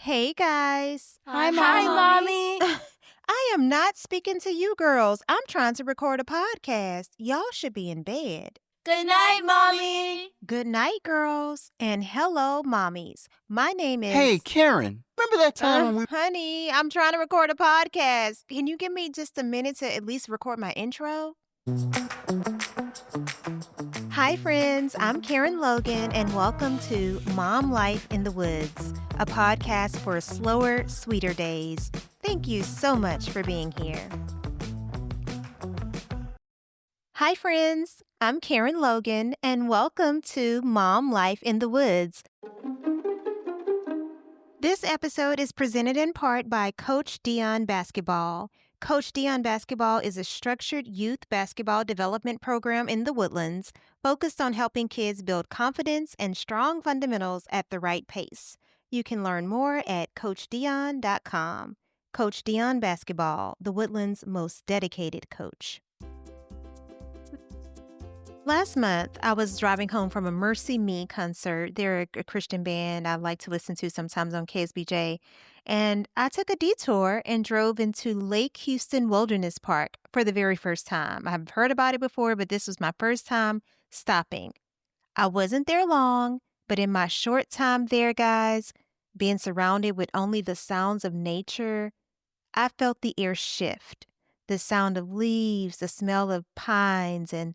Hey guys. Hi, Hi, Mommy. Mommy. I am not speaking to you girls. I'm trying to record a podcast. Y'all should be in bed. Good night, Mommy. Good night, girls. And hello, mommies. My name is... Hey, Karen. Remember that time when we... Honey, I'm trying to record a podcast. Can you give me just a minute to at least record my intro? Hi, friends. I'm Karen Logan, and welcome to Mom Life in the Woods, a podcast for slower, sweeter days. Thank you so much for being here. Hi, friends. I'm Karen Logan, and welcome to Mom Life in the Woods. This episode is presented in part by Coach Dion Basketball. Coach Dion Basketball is a structured youth basketball development program in the Woodlands focused on helping kids build confidence and strong fundamentals at the right pace. You can learn more at CoachDion.com. Coach Dion Basketball, the Woodlands' most dedicated coach. Last month, I was driving home from a Mercy Me concert. They're a Christian band I like to listen to sometimes on KSBJ. And I took a detour and drove into Lake Houston Wilderness Park for the very first time. I've heard about it before, but this was my first time stopping. I wasn't there long, but in my short time there, guys, being surrounded with only the sounds of nature, I felt the air shift. The sound of leaves, the smell of pines, and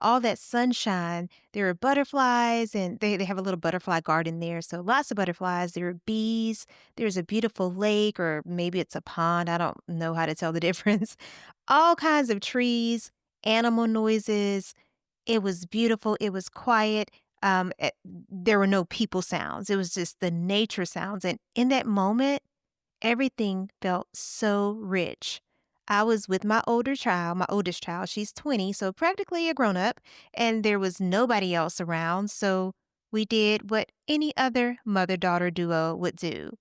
all that sunshine. There are butterflies, and they have a little butterfly garden there, so lots of butterflies. There are bees. There's a beautiful lake, or maybe it's a pond. I don't know how to tell the difference. All kinds of trees, animal noises. It was beautiful. It was quiet. There were no people sounds. It was just the nature sounds. And in that moment, everything felt so rich. I was with my oldest child. She's 20, so practically a grown-up, and there was nobody else around, so we did what any other mother-daughter duo would do.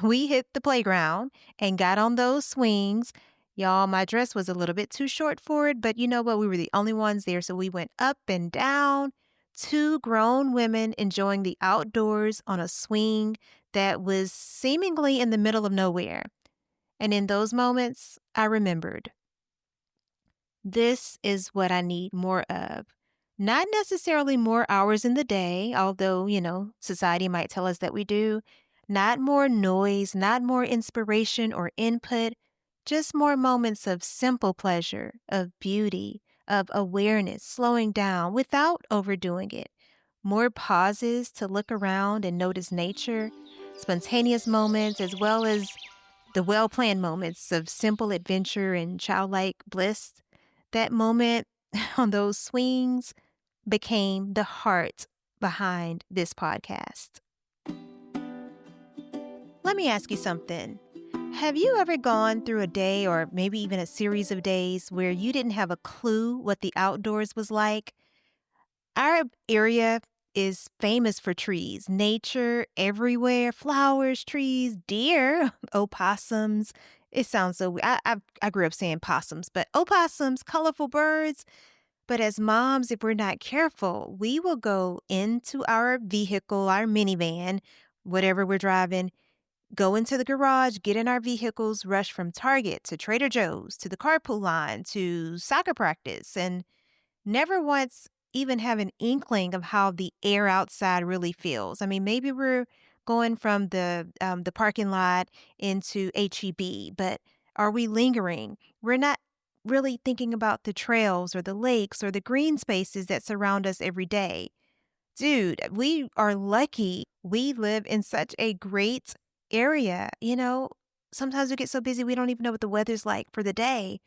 We hit the playground and got on those swings. Y'all, my dress was a little bit too short for it, but you know what? We were the only ones there, so we went up and down. Two grown women enjoying the outdoors on a swing that was seemingly in the middle of nowhere. And in those moments, I remembered, this is what I need more of. Not necessarily more hours in the day, although, society might tell us that we do. Not more noise, not more inspiration or input, just more moments of simple pleasure, of beauty, of awareness, slowing down without overdoing it. More pauses to look around and notice nature, spontaneous moments, as well as the well-planned moments of simple adventure and childlike bliss. That moment on those swings became the heart behind this podcast. Let me ask you something. Have you ever gone through a day or maybe even a series of days where you didn't have a clue what the outdoors was like? Our area is famous for trees, nature everywhere, flowers, trees, deer, opossums. It sounds so weird. I grew up saying possums, but opossums, colorful birds. But as moms, if we're not careful, we will go into our vehicle, our minivan, whatever we're driving, go into the garage, get in our vehicles, rush from Target to Trader Joe's to the carpool line to soccer practice, and never once even have an inkling of how the air outside really feels. I mean, maybe we're going from the parking lot into HEB, but are we lingering? We're not really thinking about the trails or the lakes or the green spaces that surround us every day. Dude, we are lucky. We live in such a great area. Sometimes we get so busy we don't even know what the weather's like for the day.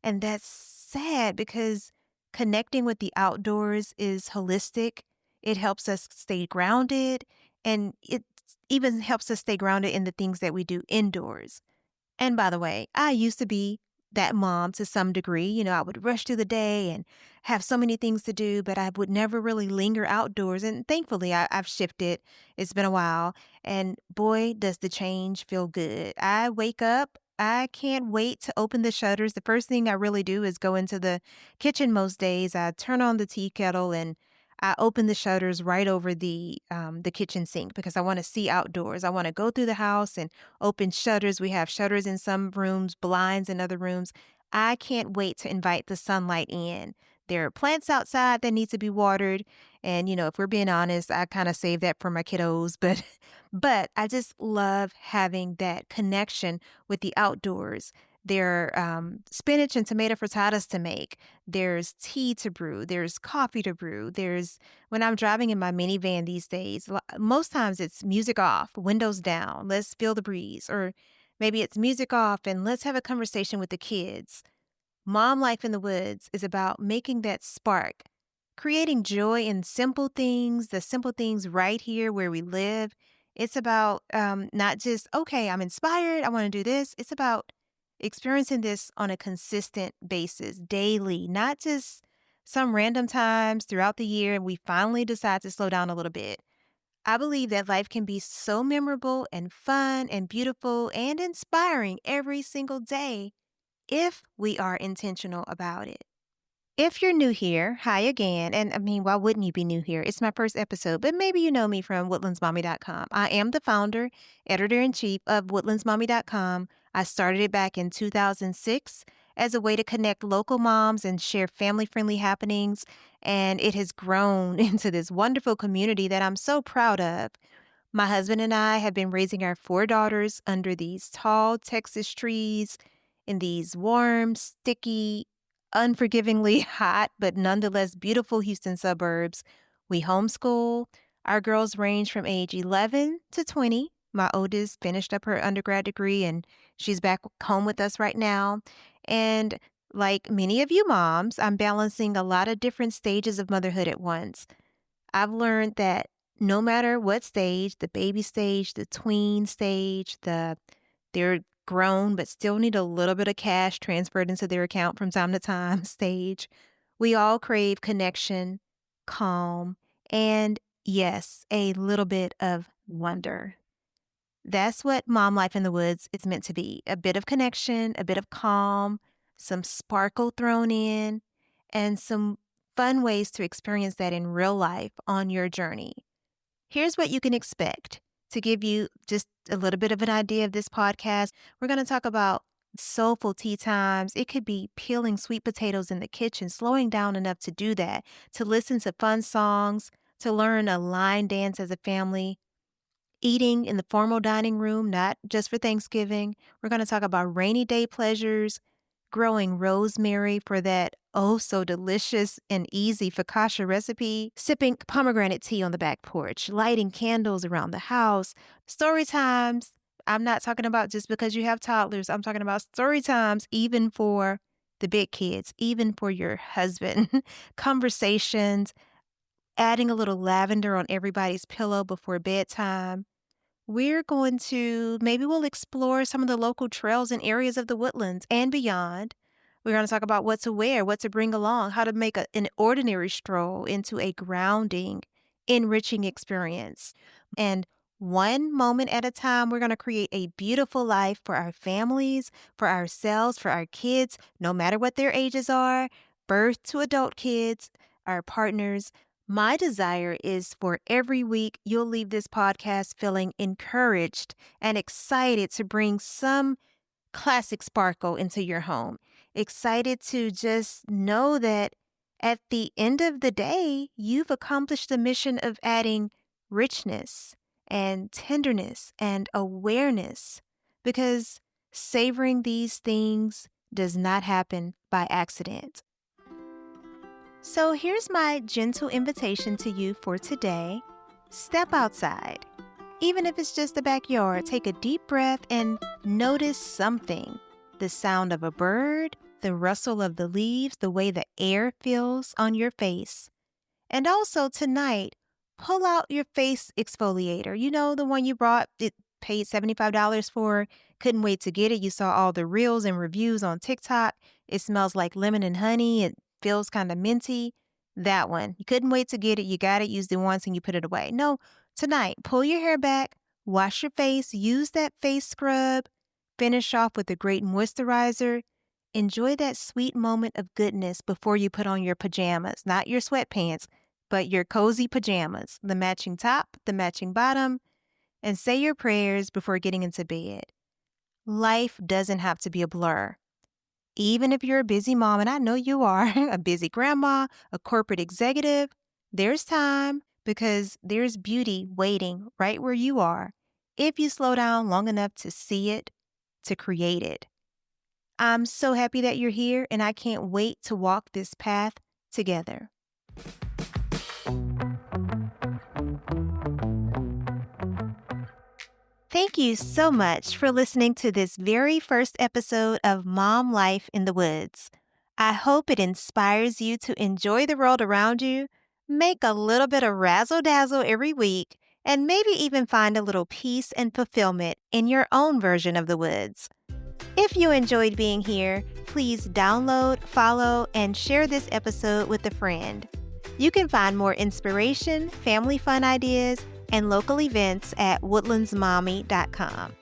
And that's sad because connecting with the outdoors is holistic. It helps us stay grounded, and it even helps us stay grounded in the things that we do indoors. And by the way, I used to be that mom to some degree. I would rush through the day and have so many things to do, but I would never really linger outdoors. And thankfully, I've shifted. It's been a while. And boy, does the change feel good. I wake up. I can't wait to open the shutters. The first thing I really do is go into the kitchen most days. I turn on the tea kettle and I open the shutters right over the kitchen sink because I want to see outdoors. I want to go through the house and open shutters. We have shutters in some rooms, blinds in other rooms. I can't wait to invite the sunlight in. There are plants outside that need to be watered, and if we're being honest, I kind of save that for my kiddos, but but I just love having that connection with the outdoors. There are spinach and tomato frittatas to make. There's tea to brew. There's coffee to brew. When I'm driving in my minivan these days, most times it's music off, windows down, let's feel the breeze. Or maybe it's music off and let's have a conversation with the kids. Mom Life in the Woods is about making that spark, creating joy in simple things, the simple things right here where we live. It's about not just, okay, I'm inspired, I want to do this. It's about experiencing this on a consistent basis, daily, not just some random times throughout the year. We finally decide to slow down a little bit. I believe that life can be so memorable and fun and beautiful and inspiring every single day if we are intentional about it. If you're new here, hi again. And I mean, why wouldn't you be new here? It's my first episode, but maybe you know me from WoodlandsMommy.com. I am the founder, editor in chief of WoodlandsMommy.com. I started it back in 2006 as a way to connect local moms and share family friendly happenings. And it has grown into this wonderful community that I'm so proud of. My husband and I have been raising our 4 daughters under these tall Texas trees in these warm, sticky, unforgivingly hot, but nonetheless beautiful Houston suburbs. We homeschool. Our girls range from age 11 to 20. My oldest finished up her undergrad degree and she's back home with us right now. And like many of you moms, I'm balancing a lot of different stages of motherhood at once. I've learned that no matter what stage, the baby stage, the tween stage, they're grown but still need a little bit of cash transferred into their account from time to time stage, we all crave connection, calm, and yes, a little bit of wonder. That's what Mom Life in the Woods is meant to be. A bit of connection, a bit of calm, some sparkle thrown in, and some fun ways to experience that in real life on your journey. Here's what you can expect. To give you just a little bit of an idea of this podcast, we're going to talk about soulful tea times. It could be peeling sweet potatoes in the kitchen, slowing down enough to do that, to listen to fun songs, to learn a line dance as a family, eating in the formal dining room, not just for Thanksgiving. We're going to talk about rainy day pleasures, growing rosemary for that oh so delicious and easy focaccia recipe, sipping pomegranate tea on the back porch, lighting candles around the house, story times. I'm not talking about just because you have toddlers. I'm talking about story times even for the big kids, even for your husband. Conversations, adding a little lavender on everybody's pillow before bedtime. Maybe we'll explore some of the local trails and areas of the woodlands and beyond. We're going to talk about what to wear, what to bring along, how to make an ordinary stroll into a grounding, enriching experience. And one moment at a time, we're going to create a beautiful life for our families, for ourselves, for our kids, no matter what their ages are, birth to adult kids, our partners. My desire is for every week you'll leave this podcast feeling encouraged and excited to bring some classic sparkle into your home. Excited to just know that at the end of the day, you've accomplished the mission of adding richness and tenderness and awareness because savoring these things does not happen by accident. So here's my gentle invitation to you for today. Step outside. Even if it's just the backyard, take a deep breath and notice something. The sound of a bird, the rustle of the leaves, the way the air feels on your face. And also tonight, pull out your face exfoliator. You know, the one you brought, it paid $75 for, couldn't wait to get it. You saw all the reels and reviews on TikTok. It smells like lemon and honey. It feels kind of minty. That one. You couldn't wait to get it. You got it, used it once, and you put it away. No, tonight, pull your hair back, wash your face, use that face scrub, finish off with a great moisturizer. Enjoy that sweet moment of goodness before you put on your pajamas, not your sweatpants, but your cozy pajamas, the matching top, the matching bottom, and say your prayers before getting into bed. Life doesn't have to be a blur. Even if you're a busy mom, and I know you are, a busy grandma, a corporate executive, there's time because there's beauty waiting right where you are if you slow down long enough to see it, to create it. I'm so happy that you're here, and I can't wait to walk this path together. Thank you so much for listening to this very first episode of Mom Life in the Woods. I hope it inspires you to enjoy the world around you, make a little bit of razzle-dazzle every week, and maybe even find a little peace and fulfillment in your own version of the woods. If you enjoyed being here, please download, follow, and share this episode with a friend. You can find more inspiration, family fun ideas, and local events at WoodlandsMommy.com.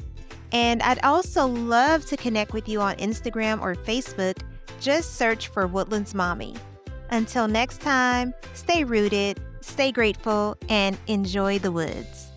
And I'd also love to connect with you on Instagram or Facebook. Just search for Woodlands Mommy. Until next time, stay rooted, stay grateful, and enjoy the woods.